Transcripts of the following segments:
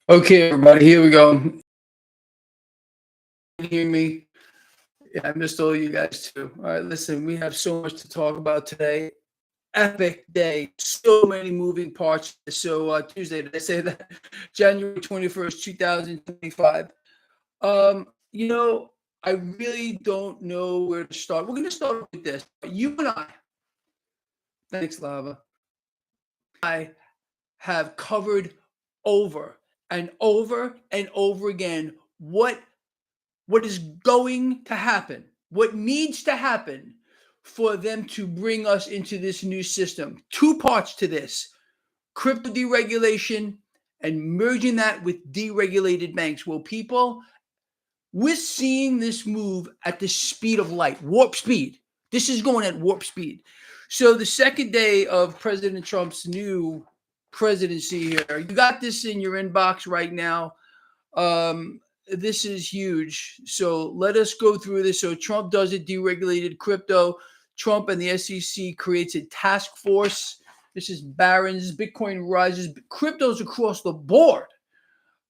Okay, everybody, here we go. Can you hear me? Yeah, I missed all you guys too. All right, listen, we have so much to talk about today. Epic day, so many moving parts. So Tuesday, did I say that? January 21st, 2025. You know, I really don't know where to start. We're gonna start with this. You and I, thanks, Lava. I have covered over and over and over again what is going to happen, what needs to happen for them to bring us into this new system. Two parts to this: crypto deregulation and merging that with deregulated banks. Well, people, we're seeing this move at the speed of light, warp speed. This is going at warp speed. So, the second day of President Trump's new presidency here, you got this in your inbox right now. This is huge. So let us go through this. So Trump does it, deregulated crypto. Trump and the SEC creates a task force. This is Barron's. Bitcoin rises. Cryptos across the board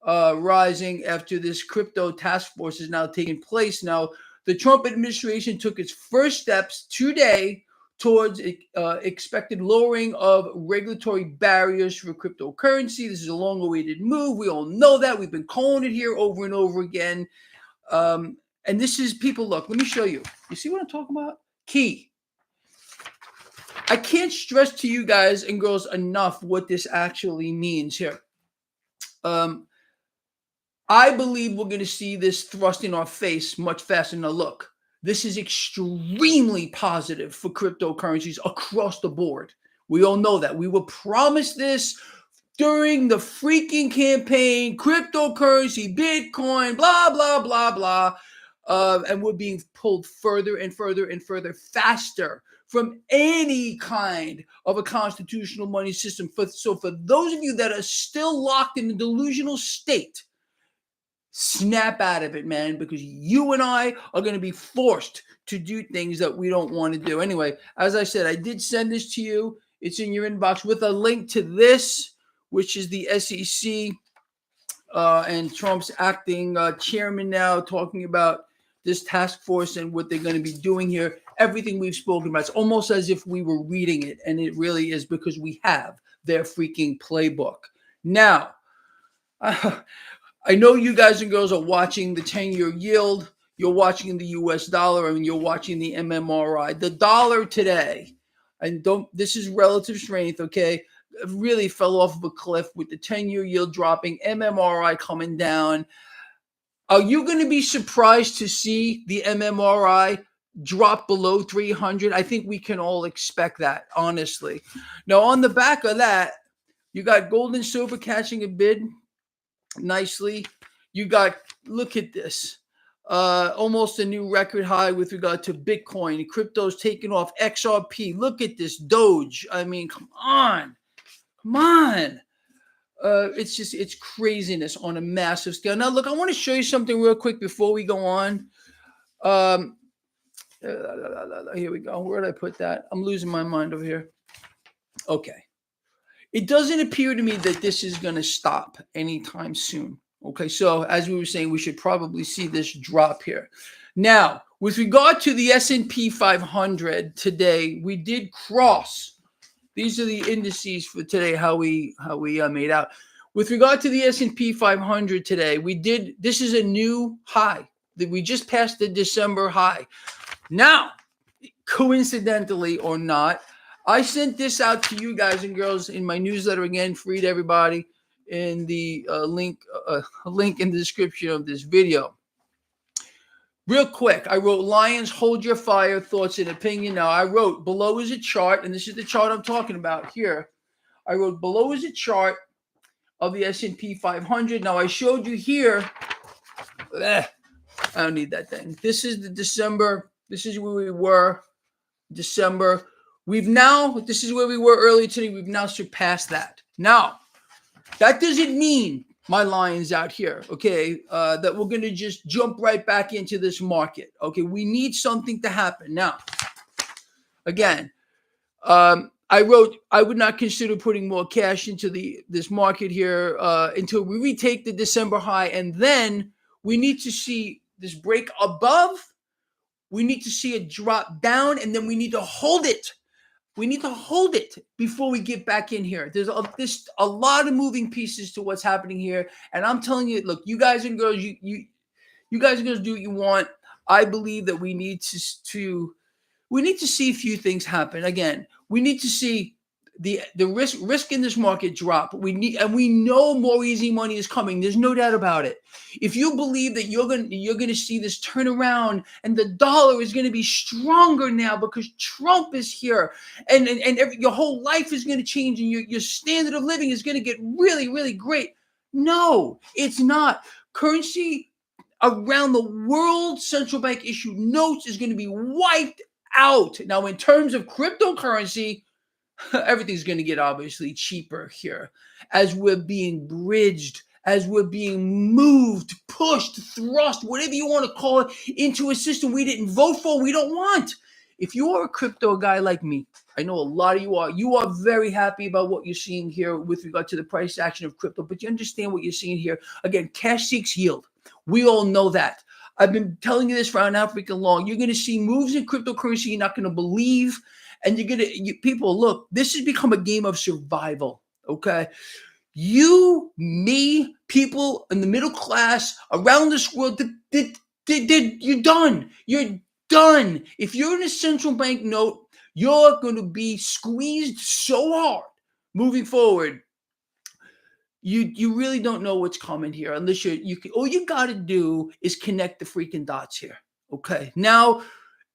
rising after this crypto task force is now taking place. Now, the Trump administration took its first steps today towards expected lowering of regulatory barriers for cryptocurrency. This is a long-awaited move. We all know that. We've been calling it here over and over again. And this is, people, look, let me show you. You see what I'm talking about? Key. I can't stress to you guys and girls enough what this actually means here. I believe we're going to see this thrust in our face much faster. Now, look, this is extremely positive for cryptocurrencies across the board. We all know that. We were promised this during the freaking campaign, cryptocurrency, Bitcoin, blah, blah, blah, blah. And we're being pulled further and further and further faster from any kind of a constitutional money system. So for those of you that are still locked in a delusional state, snap out of it, man, because you and I are going to be forced to do things that we don't want to do. Anyway, as I said, I did send this to you. It's in your inbox with a link to this, which is the SEC and Trump's acting chairman now talking about this task force and what they're going to be doing here. Everything we've spoken about. It's almost as if we were reading it, and it really is because we have their freaking playbook. Now, I know you guys and girls are watching the 10-year yield. You're watching the US dollar, and you're watching the MMRI. The dollar today, and this is relative strength, okay, really fell off of a cliff with the 10-year yield dropping, MMRI coming down. Are you going to be surprised to see the MMRI drop below 300? I think we can all expect that, honestly. Now, on the back of that, you got gold and silver catching a bid nicely. You got, look at this, almost a new record high with regard to Bitcoin. Crypto's taking off. XRP, look at this. Doge, I mean, come on. It's craziness on a massive scale. Now, look, I want to show you something real quick before we go on. Here we go. Where did I put that? I'm losing my mind over here. Okay. It doesn't appear to me that this is going to stop anytime soon. Okay, so as we were saying, we should probably see this drop here. Now, with regard to the S&P 500 today, we did cross. These are the indices for today, how we made out. With regard to the S&P 500 today, this is a new high. We just passed the December high. Now, coincidentally or not, I sent this out to you guys and girls in my newsletter, again, free to everybody, in the link in the description of this video. Real quick, I wrote, Lions, hold your fire, thoughts and opinion. Now, I wrote, below is a chart, and this is the chart I'm talking about here. I wrote, below is a chart of the S&P 500. Now, I showed you here. I don't need that thing. This is the December. This is where we were, December. This is where we were earlier today. We've now surpassed that. Now, that doesn't mean, my Lions out here, okay, that we're going to just jump right back into this market. Okay, we need something to happen. Now, again, I wrote I would not consider putting more cash into this market here until we retake the December high, and then we need to see this break above. We need to see it drop down, and then we need to hold it. We need to hold it before we get back in here. There's a lot of moving pieces to what's happening here, and I'm telling you, look, you guys and girls, you guys and girls do what you want. I believe that we need to see a few things happen. Again, we need to see the risk in this market drop. We know more easy money is coming. There's no doubt about it. If you believe that you're gonna see this turnaround and the dollar is gonna be stronger now because Trump is here, and your whole life is gonna change, and your standard of living is gonna get really, really great. No, it's not. Currency around the world, central bank issued notes is going to be wiped out. Now, in terms of cryptocurrency, everything's going to get obviously cheaper here as we're being bridged, as we're being moved, pushed, thrust, whatever you want to call it, into a system we didn't vote for, we don't want. If you are a crypto guy like me, I know a lot of you are very happy about what you're seeing here with regard to the price action of crypto, but you understand what you're seeing here. Again, cash seeks yield. We all know that. I've been telling you this for an hour freaking long. You're going to see moves in cryptocurrency you're not going to believe. And people, look, this has become a game of survival, okay? You, me, people in the middle class around this world, you're done. You're done. If you're in a central bank note, you're going to be squeezed so hard moving forward. You really don't know what's coming here unless all you got to do is connect the freaking dots here. Okay. Now,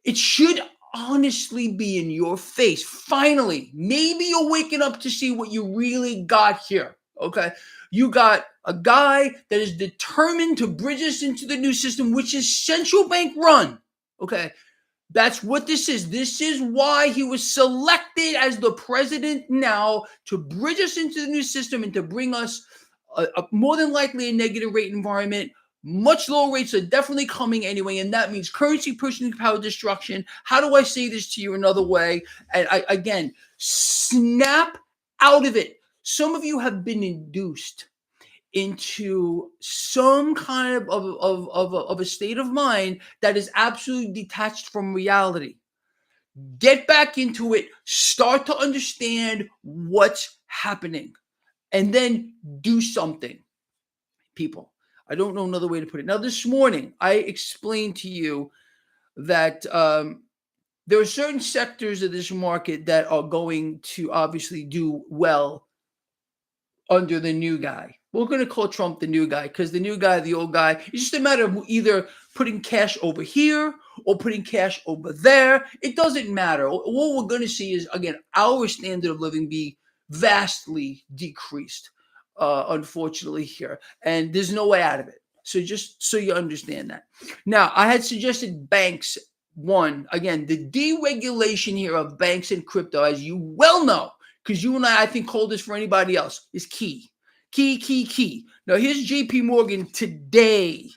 it should honestly be in your face. Finally, maybe you're waking up to see what you really got here. Okay. You got a guy that is determined to bridge us into the new system, which is central bank run. Okay. That's what this is. This is why he was selected as the president now, to bridge us into the new system and to bring us more than likely a negative rate environment. Much lower rates are definitely coming anyway, and that means currency pushing power destruction. How do I say this to you another way? And again, snap out of it. Some of you have been induced into some kind of a state of mind that is absolutely detached from reality. Get back into it. Start to understand what's happening, and then do something. People, I don't know another way to put it. Now, this morning, I explained to you that there are certain sectors of this market that are going to obviously do well under the new guy. We're going to call Trump the new guy because the new guy, the old guy, it's just a matter of either putting cash over here or putting cash over there. It doesn't matter. What we're going to see is, again, our standard of living be vastly decreased, unfortunately, here. And there's no way out of it. So just so you understand that. Now, I had suggested banks. One, again, the deregulation here of banks and crypto, as you well know, because you and I think, call this for anybody else, is key. Key. Now, here's JP Morgan today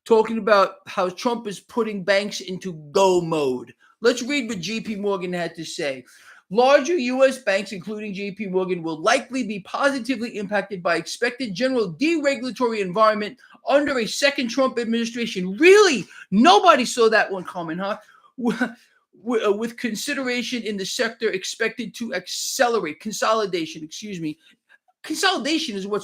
talking about how Trump is putting banks into go mode. Let's read what JP Morgan had to say. Larger U.S. banks, including JP Morgan, will likely be positively impacted by expected general deregulatory environment under a second Trump administration. Really? Nobody saw that one coming, huh? With consideration in the sector expected to accelerate consolidation. Consolidation is what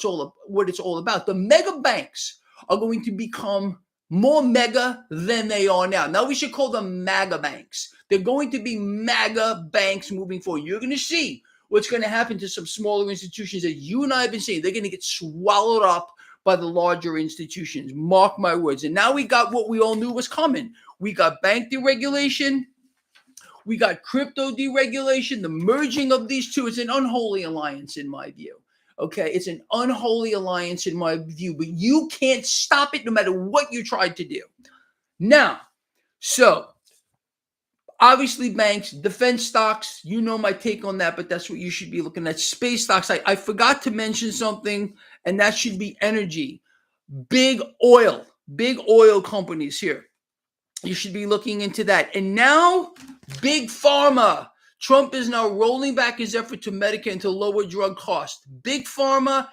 it's all about. The mega banks are going to become more mega than they are now. Now we should call them MAGA banks. They're going to be MAGA banks moving forward. You're going to see what's going to happen to some smaller institutions that you and I have been saying. They're going to get swallowed up by the larger institutions. Mark my words. And now we got what we all knew was coming. We got bank deregulation. We got crypto deregulation. The merging of these two is an unholy alliance in my view. Okay, it's an unholy alliance in my view, but you can't stop it no matter what you tried to do. Now, so obviously banks, defense stocks, you know my take on that, but that's what you should be looking at. Space stocks, I forgot to mention something, and that should be energy. Big oil companies here. You should be looking into that. And now, big pharma. Trump is now rolling back his effort to Medicare and to lower drug costs. Big Pharma,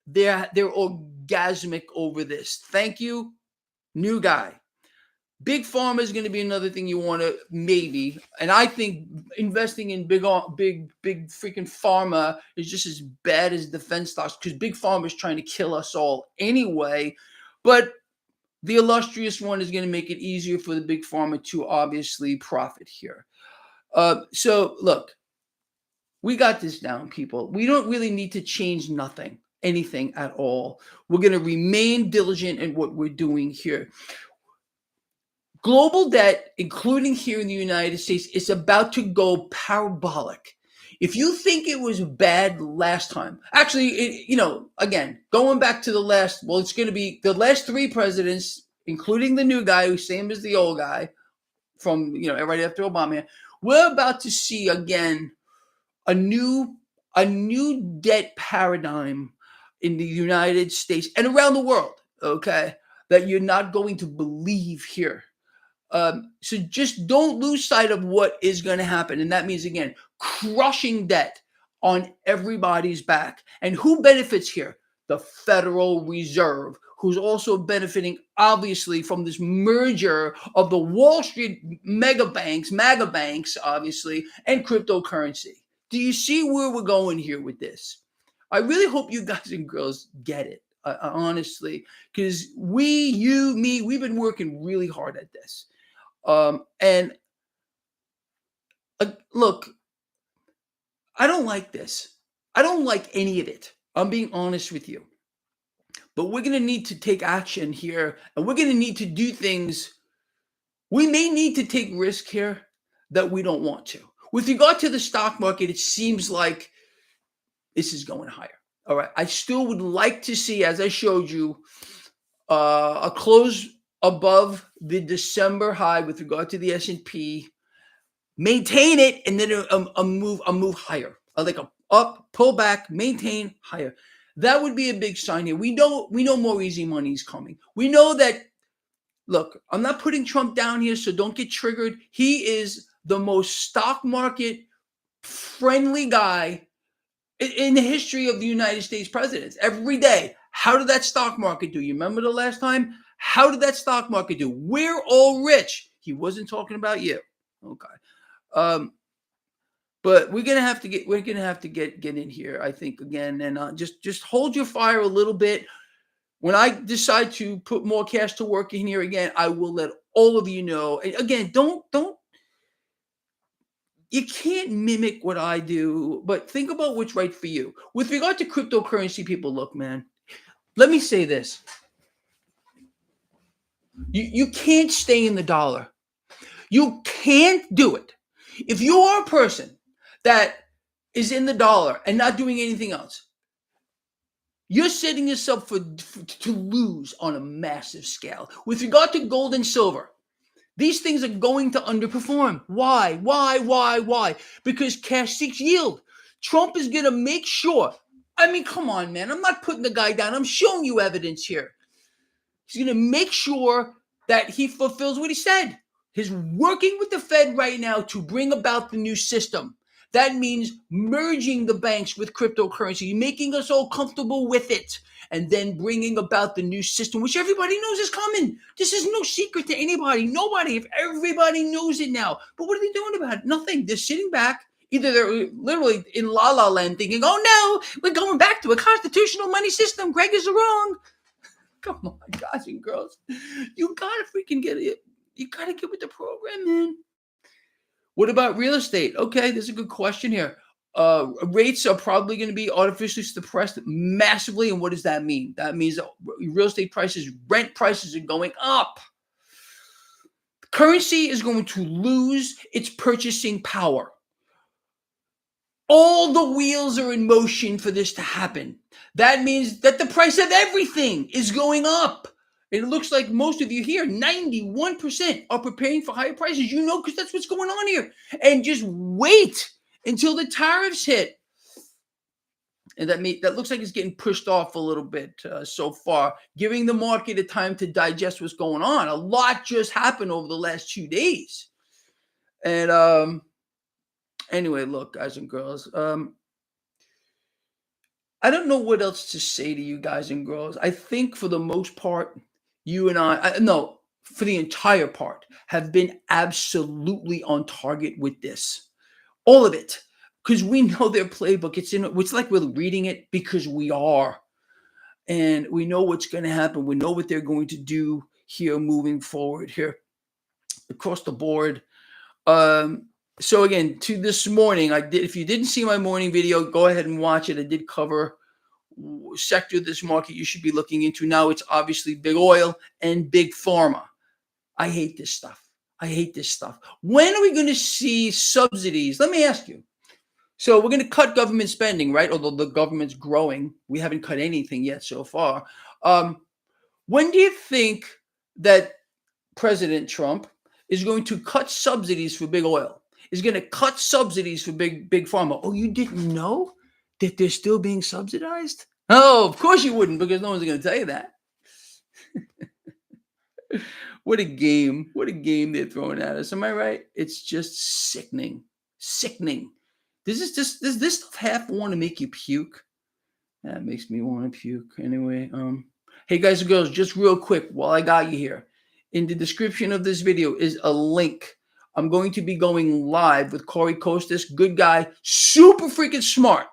they're orgasmic over this. Thank you, new guy. Big Pharma is going to be another thing you want to maybe, and I think investing in big freaking pharma is just as bad as defense stocks because Big Pharma is trying to kill us all anyway. But the illustrious one is going to make it easier for the Big Pharma to obviously profit here. So look, we got this down, people. We don't really need to change anything at all. We're going to remain diligent in what we're doing here. Global debt, including here in the United States, is about to go parabolic. If you think it was bad last time, actually, again, going back to it's going to be the last three presidents, including the new guy who's same as the old guy from, right after Obama. We're about to see again a new debt paradigm in the United States and around the world, okay, that you're not going to believe here. So just don't lose sight of what is going to happen. And that means, again, crushing debt on everybody's back. And who benefits here? The Federal Reserve, who's also benefiting, obviously, from this merger of the Wall Street MAGA banks, obviously, and cryptocurrency. Do you see where we're going here with this? I really hope you guys and girls get it, honestly, because we've been working really hard at this. Look, I don't like this. I don't like any of it. I'm being honest with you. But we're going to need to take action here, and we're going to need to do things. We may need to take risk here that we don't want to. With regard to the stock market, it seems like this is going higher. All right. I still would like to see, as I showed you, a close above the December high with regard to the S&P, maintain it, and then a move higher, like a up, pull back, maintain higher. That would be a big sign here. We know more easy money is coming. We know that. Look, I'm not putting Trump down here, so don't get triggered. He is the most stock market friendly guy in the history of the United States presidents. Every day, how did that stock market do? You remember the last time? How did that stock market do? We're all rich. He wasn't talking about you. Okay. But we're gonna have to get in here, I think, again, and just hold your fire a little bit. When I decide to put more cash to work in here again, I will let all of you know. And again, don't. You can't mimic what I do, but think about what's right for you. With regard to cryptocurrency, people, look, man. Let me say this. You can't stay in the dollar. You can't do it. If you are a person that is in the dollar and not doing anything else, you're setting yourself to lose on a massive scale. With regard to gold and silver, these things are going to underperform. Why? Because cash seeks yield. Trump is going to make sure. I mean, come on, man. I'm not putting the guy down. I'm showing you evidence here. He's going to make sure that he fulfills what he said. He's working with the Fed right now to bring about the new system. That means merging the banks with cryptocurrency, making us all comfortable with it, and then bringing about the new system, which everybody knows is coming. This is no secret to anybody. Nobody, if everybody knows it now. But what are they doing about it? Nothing. They're sitting back. Either they're literally in la-la land thinking, oh no, we're going back to a constitutional money system. Greg is wrong. Come on, guys and girls. You got to freaking get it. You got to get with the program, man. What about real estate? Okay, there's a good question here. Rates are probably going to be artificially suppressed massively. And what does that mean? That means that real estate prices, rent prices are going up. Currency is going to lose its purchasing power. All the wheels are in motion for this to happen. That means that the price of everything is going up. It looks like most of you here, 91%, are preparing for higher prices. You know, because that's what's going on here. And just wait until the tariffs hit. And that looks like it's getting pushed off a little bit so far, giving the market a time to digest what's going on. A lot just happened over the last 2 days. And Anyway, look, guys and girls, I don't know what else to say to you guys and girls. I think for the most part, you and no, for the entire part, have been absolutely on target with this. All of it. Because we know their playbook. It's like we're reading it because we are. And we know what's going to happen. We know what they're going to do here moving forward here across the board. So again, to this morning, I did. If you didn't see my morning video, go ahead and watch it. I did cover sector of this market you should be looking into. Now it's obviously big oil and big pharma. I hate this stuff. I hate this stuff. When are we going to see subsidies? Let me ask you. So we're going to cut government spending, right? Although the government's growing, we haven't cut anything yet so far. When do you think that President Trump is going to cut subsidies for big oil? Is going to cut subsidies for big pharma? Oh, you didn't know that they're still being subsidized? Oh, of course you wouldn't, because no one's going to tell you that. What a game. What a game they're throwing at us. Am I right? It's just sickening. Sickening. Does this stuff half want to make you puke? That makes me want to puke. Anyway, hey guys and girls, just real quick while I got you here. In the description of this video is a link. I'm going to be going live with Corey Kostis, good guy, super freaking smart.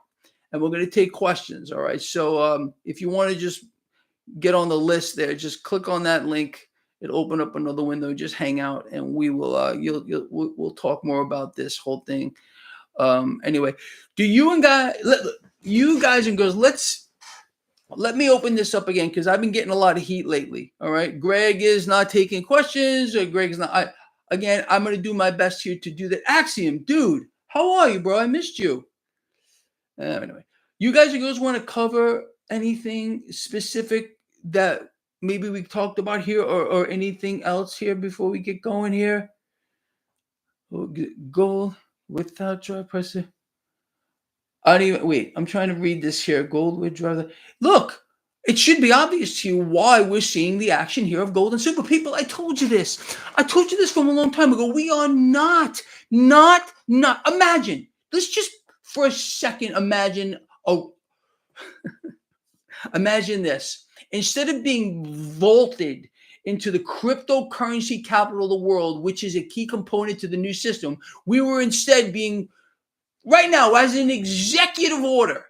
And we're going to take questions, all right? So if you want to just get on the list there, just click on that link. It'll open up another window. Just hang out, and we will. We'll talk more about this whole thing. Anyway, you guys and girls, let me open this up again because I've been getting a lot of heat lately. All right, Greg is not taking questions, or Greg is not. Again, I'm going to do my best here to do that. Axiom, dude, how are you, bro? I missed you. Anyway, you guys and girls want to cover anything specific that maybe we talked about here, or anything else here before we get going here? Gold without dry pressure. I don't even wait. I'm trying to read this here. Gold with dry. Look, it should be obvious to you why we're seeing the action here of gold and silver. People, I told you this. I told you this from a long time ago. We are not. Imagine. Let's just for a second imagine. Imagine this. Instead of being vaulted into the cryptocurrency capital of the world, which is a key component to the new system, we were instead being, right now, as an executive order,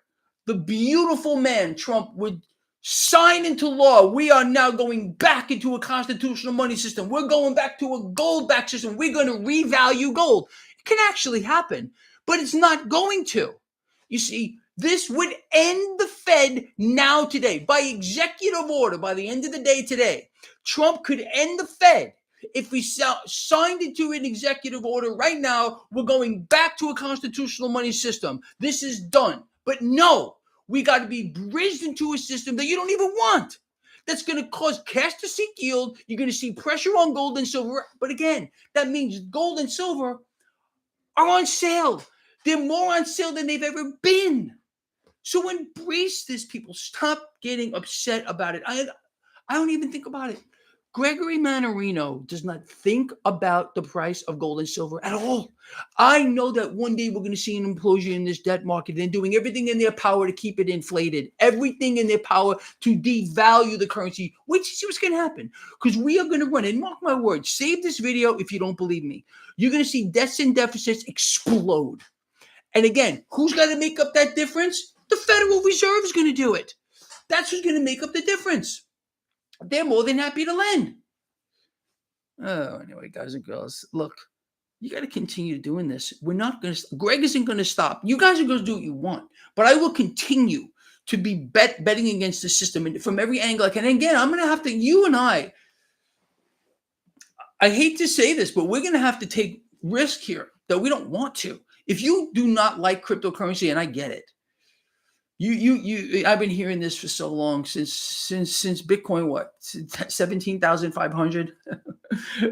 the beautiful man Trump would sign into law. We are now going back into a constitutional money system. We're going back to a gold-backed system. We're going to revalue gold. It can actually happen, but it's not going to. You see, this would end the Fed now today. By executive order, by the end of the day today, Trump could end the Fed. If we signed into an executive order right now, we're going back to a constitutional money system. This is done. But no, we got to be bridged into a system that you don't even want. That's going to cause cash to seek yield. You're going to see pressure on gold and silver. But again, that means gold and silver are on sale. They're more on sale than they've ever been. So embrace this, people. Stop getting upset about it. I don't even think about it. Gregory Mannarino does not think about the price of gold and silver at all. I know that one day we're going to see an implosion in this debt market. They're doing everything in their power to keep it inflated, everything in their power to devalue the currency. Wait to see what's going to happen, because we are going to run, and mark my words, save this video if you don't believe me. You're going to see debts and deficits explode. And again, who's going to make up that difference? The Federal Reserve is going to do it. That's who's going to make up the difference. They're more than happy to lend. Oh, anyway, guys and girls, look, you got to continue doing this. We're not going to. Greg isn't going to stop. You guys are going to do what you want, but I will continue to be betting against the system and from every angle I can. And again, I'm going to have to. You and I hate to say this, but we're going to have to take risk here that we don't want to. If you do not like cryptocurrency, and I get it, I've been hearing this for so long, since Bitcoin, what, 17,500,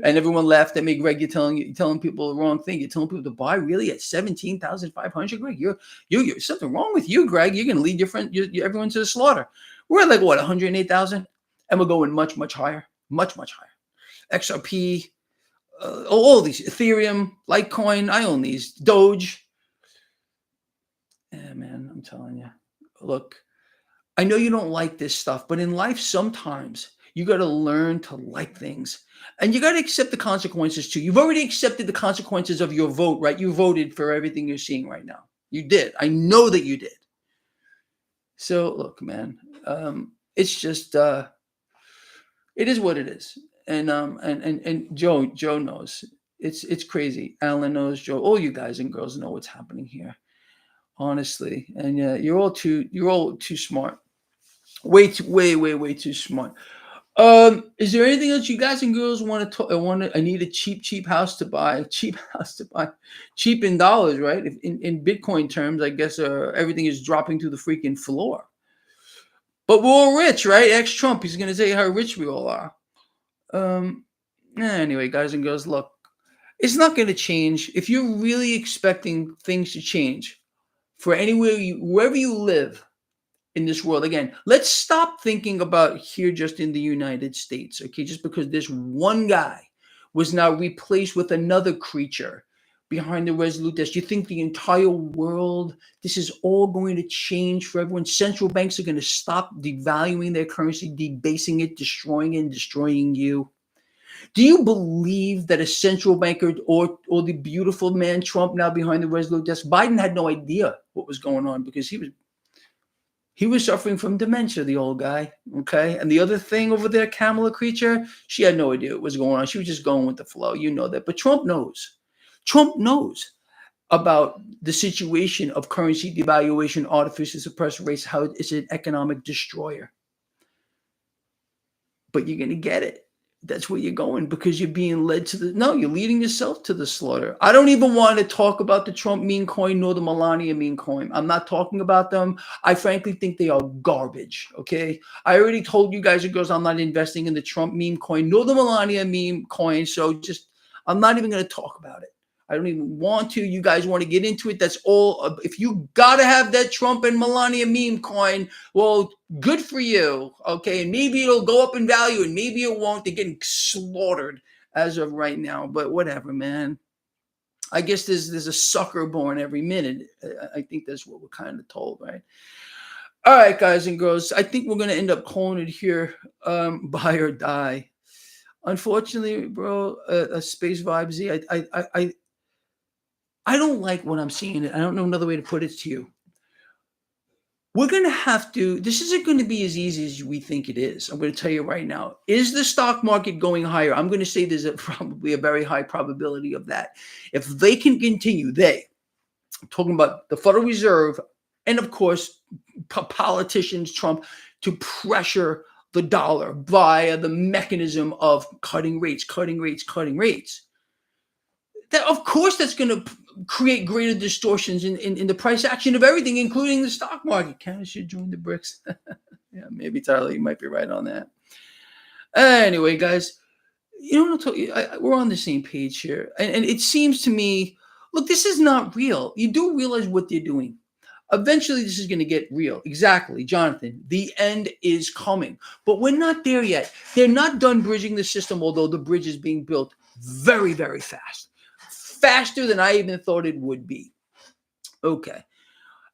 and everyone laughed at me. Greg, you're telling people the wrong thing. You're telling people to buy really at 17,500. Greg, you're something wrong with you, Greg. You're going to lead everyone to the slaughter. We're at like what, 108,000, and we're going much higher, much higher. XRP, all these, Ethereum, Litecoin. I own these. Doge. Yeah, man, I'm telling you. Look, I know you don't like this stuff, but in life, sometimes you got to learn to like things and you got to accept the consequences too. You've already accepted the consequences of your vote, right? You voted for everything you're seeing right now. You did. I know that you did. So, look, man, it's just, it is what it is. And Joe knows. It's crazy. Alan knows. Joe, all you guys and girls know what's happening here, honestly. And you're all too smart. Way too smart. Is there anything else you guys and girls want to talk? I need a cheap house to buy. Cheap house to buy. Cheap in dollars, right? If in Bitcoin terms, I guess everything is dropping to the freaking floor. But we're all rich, right? Ex-Trump, he's gonna say how rich we all are. Anyway, guys and girls, look, it's not gonna change. If you're really expecting things to change for wherever you live in this world. Again, let's stop thinking about here just in the United States, okay? Just because this one guy was now replaced with another creature behind the resolute desk. You think the entire world, this is all going to change for everyone? Central banks are going to stop devaluing their currency, debasing it, destroying it, and destroying you. Do you believe that a central banker or the beautiful man Trump now behind the resolute desk, Biden had no idea what was going on because he was suffering from dementia, the old guy, okay? And the other thing over there, Kamala creature, she had no idea what was going on. She was just going with the flow. You know that. But Trump knows. Trump knows about the situation of currency devaluation, artificial suppressed rates, how it's an economic destroyer. But you're going to get it. That's where you're going because you're being led to you're leading yourself to the slaughter. I don't even want to talk about the Trump meme coin nor the Melania meme coin. I'm not talking about them. I frankly think they are garbage, okay? I already told you guys and girls I'm not investing in the Trump meme coin nor the Melania meme coin, so I'm not even going to talk about it. I don't even want to. You guys want to get into it. That's all. If you got to have that Trump and Melania meme coin, well, good for you. Okay. And maybe it'll go up in value and maybe it won't. They're getting slaughtered as of right now. But whatever, man. I guess there's a sucker born every minute. I think that's what we're kind of told, right? All right, guys and girls. I think we're going to end up calling it here. Buy or die. Unfortunately, bro, Space Vibe Z, I don't like what I'm seeing. I don't know another way to put it to you. We're going to have to, this isn't going to be as easy as we think it is. I'm going to tell you right now. Is the stock market going higher? I'm going to say there's probably a very high probability of that. If they can continue, I'm talking about the Federal Reserve and, of course, politicians, Trump, to pressure the dollar via the mechanism of cutting rates. That, of course, that's going to create greater distortions in the price action of everything, including the stock market. Canada should join the BRICS. Yeah, maybe Tyler, you might be right on that. Anyway, guys, we're on the same page here. And it seems to me, look, this is not real. You do realize what they're doing. Eventually, this is going to get real. Exactly, Jonathan. The end is coming. But we're not there yet. They're not done bridging the system, although the bridge is being built very, very fast. Faster than I even thought it would be. Okay.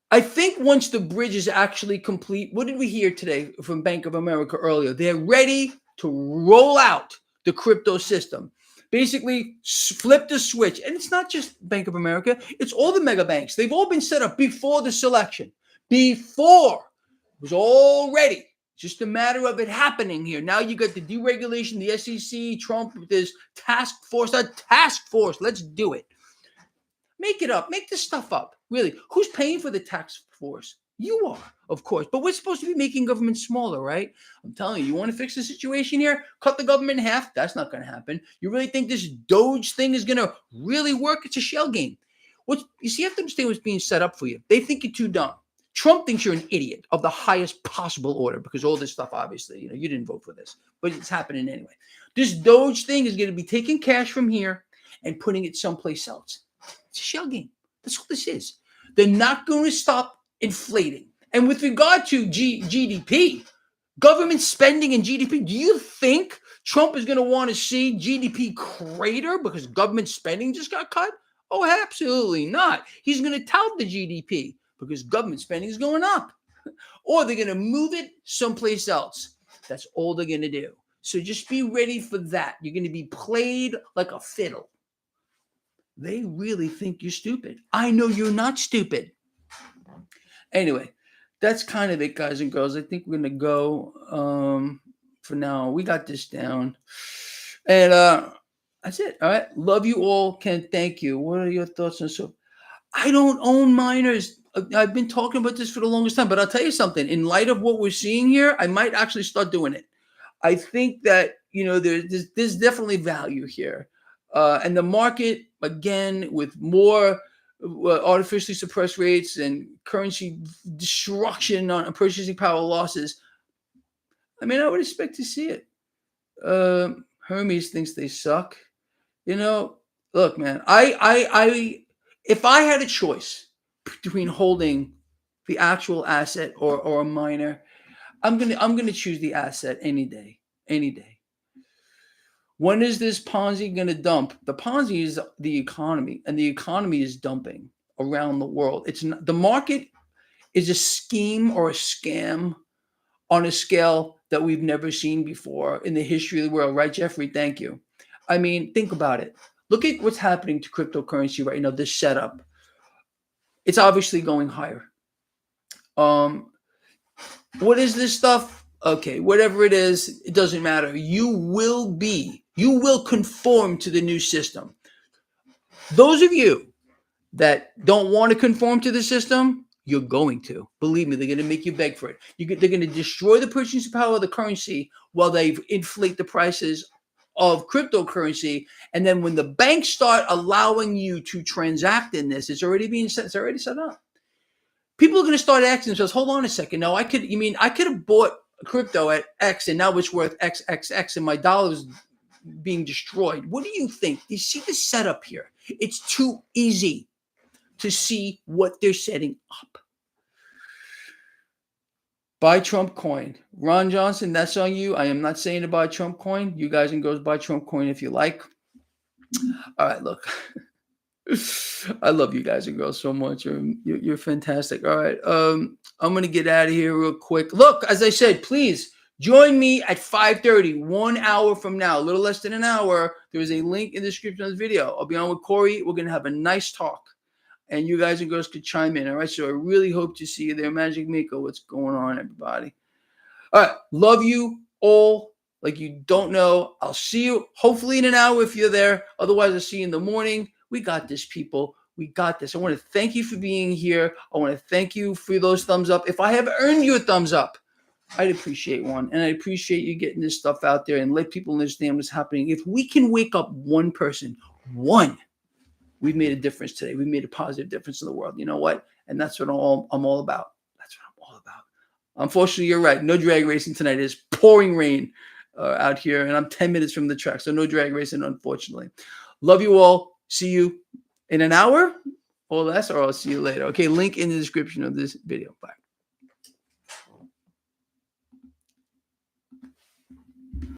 I think once the bridge is actually complete, what did we hear today from Bank of America earlier? They're ready to roll out the crypto system. Basically, flip the switch. And it's not just Bank of America. It's all the mega banks. They've all been set up before the selection. Before. It was all ready. Just a matter of it happening here. Now you got the deregulation, the SEC, Trump, this task force. Let's do it. Make it up. Make this stuff up. Really. Who's paying for the task force? You are, of course. But we're supposed to be making government smaller, right? I'm telling you, you want to fix the situation here? Cut the government in half? That's not going to happen. You really think this Doge thing is going to really work? It's a shell game. You have to understand what's being set up for you. They think you're too dumb. Trump thinks you're an idiot of the highest possible order because all this stuff, obviously, you didn't vote for this, but it's happening anyway. This Doge thing is going to be taking cash from here and putting it someplace else. It's a shell game. That's what this is. They're not going to stop inflating. And with regard to GDP, government spending and GDP, do you think Trump is going to want to see GDP crater because government spending just got cut? Oh, absolutely not. He's going to tout the GDP. because government spending is going up, or they're going to move it someplace else. That's all they're going to do. So just be ready for that. You're going to be played like a fiddle. They really think you're stupid. I know you're not stupid. Anyway, that's kind of it, guys and girls. I think we're going to go for now. We got this down. And that's it. All right. Love you all. Ken, thank you. What are your thoughts on so? I don't own miners. I've been talking about this for the longest time, but I'll tell you something. In light of what we're seeing here, I might actually start doing it. I think that, there's definitely value here. And the market, again, with more artificially suppressed rates and currency destruction on purchasing power losses, I would expect to see it. Hermes thinks they suck. Look, man, if I had a choice between holding the actual asset or a miner, I'm gonna choose the asset any day. When is this Ponzi gonna dump? The Ponzi is the economy, and the economy is dumping around the world. It's not, the market is a scheme or a scam on a scale that we've never seen before in the history of the world, right, Jeffrey? Thank you. Think about it. Look at what's happening to cryptocurrency right now, this setup. It's obviously going higher. What is this stuff? Okay, whatever it is, it doesn't matter. You will conform to the new system. Those of you that don't want to conform to the system, you're going to. Believe me, they're going to make you beg for it. They're going to destroy the purchasing power of the currency while they inflate the prices of cryptocurrency. And then when the banks start allowing you to transact in this, it's already set up. People are going to start asking themselves, hold on a second. No, I could have bought crypto at X and now it's worth XXX and my dollar's being destroyed. What do you think? You see the setup here? It's too easy to see what they're setting up. Buy Trump coin. Ron Johnson, that's on you. I am not saying to buy Trump coin. You guys can go buy Trump coin if you like. All right, look. I love you guys and girls so much. You're fantastic. All right. I'm going to get out of here real quick. Look, as I said, please join me at 5:30, 1 hour from now, a little less than an hour. There is a link in the description of the video. I'll be on with Corey. We're going to have a nice talk. And you guys and girls could chime in. All right. So I really hope to see you there. Magic Miko, what's going on, everybody? All right. Love you all like you don't know. I'll see you hopefully in an hour if you're there. Otherwise, I'll see you in the morning. We got this, people. We got this. I want to thank you for being here. I want to thank you for those thumbs up. If I have earned you a thumbs up, I'd appreciate one. And I appreciate you getting this stuff out there and let people understand what's happening. If we can wake up one person, we've made a difference today. We made a positive difference in the world. You know what? And that's what I'm all about. That's what I'm all about. Unfortunately, you're right. No drag racing tonight. It's pouring rain out here, and I'm 10 minutes from the track. So no drag racing, unfortunately. Love you all. See you in an hour or less, or I'll see you later. Okay, link in the description of this video. Bye.